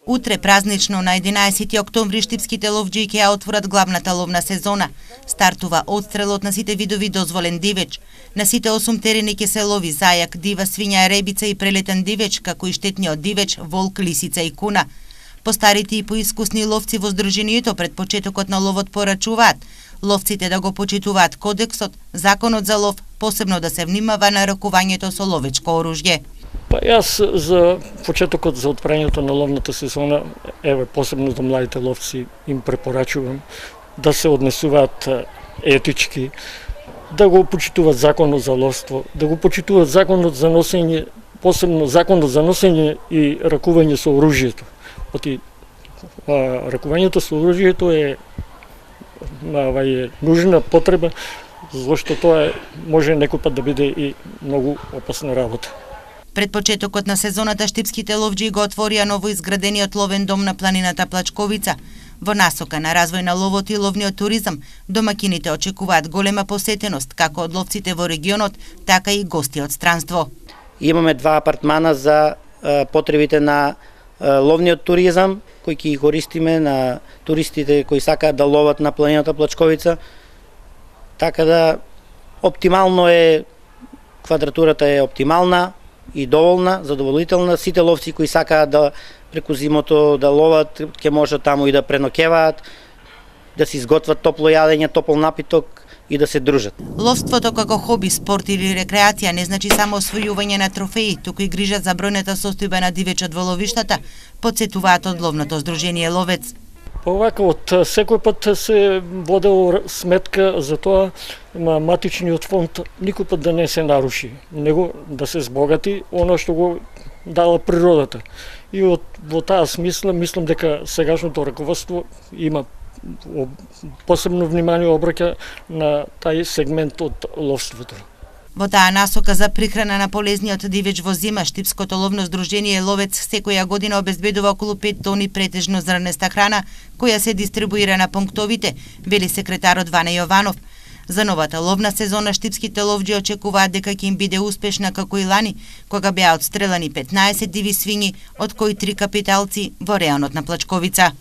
Утре празнично на 11 октомври штипските ловџии ќе ја отворат главната ловна сезона. Стартува одстрелот на сите видови дозволен дивеч. На сите 8 терени ќе се лови зајак, дива свиња, ребица и прелетен дивеч, како и штетниот дивеч, волк, лисица и куна. Постарите и поискусни ловци во здруженијето пред почетокот на ловот порачуваат ловците да го почитуваат кодексот, законот за лов, посебно да се внимава на ракувањето со ловечко оружје. Па јас за почетокот за отворањето на ловната сезона, посебно за младите ловци им препорачувам да се однесуваат етички, да го почитуваат законот за ловство, да го почитуваат законот за носење, посебно законот за носење и ракување со оружјето. Ракувањето со оружјето е нужна потреба, зашто тоа може некој пат да биде и многу опасна работа. Пред почетокот на сезоната штипските ловџии го отворија новоизградениот ловен дом на планината Плачковица. Во насока на развој на ловот и ловниот туризам, домакините очекуваат голема посетеност како од ловците во регионот, така и гости од странство. Имаме 2 апартмана за потребите на ловниот туризам, кои ќе ги користиме на туристите кои сакаат да ловат на планината Плачковица. Така да оптимално е, квадратурата е оптимална и доволна, задоволителна. Сите ловци кои сакаат да преку зимото да ловат, ќе можат таму и да преноќеваат, да си изготват топло јадење, топол напиток и да се дружат. Ловството како хоби, спорт или рекреација не значи само освојување на трофеи, туку и грижа за бројната состојба на дивечот во ловиштата, потсетуваат од ловното здружение Ловец. Овака од секој пат се водел сметка за тоа матичниот фонд никој пат да не се наруши, него да се збогати оно што го дала природата. И во таа смисла мислам дека сегашното раководство има посебно внимание обраќа на тај сегмент од ловството. Во таа насока за прихрана на полезниот дивеч во зима, штипското ловно здружение Ловец секоја година обезбедува околу 5 тони претежно зрнеста храна, која се дистрибуира на пунктовите, вели секретарот Ване Јованов. За новата ловна сезона штипските ловџи очекуваат дека ќе им биде успешна како и лани, кога беа отстрелани 15 диви свињи, од кои 3 капиталци во реонот на Плачковица.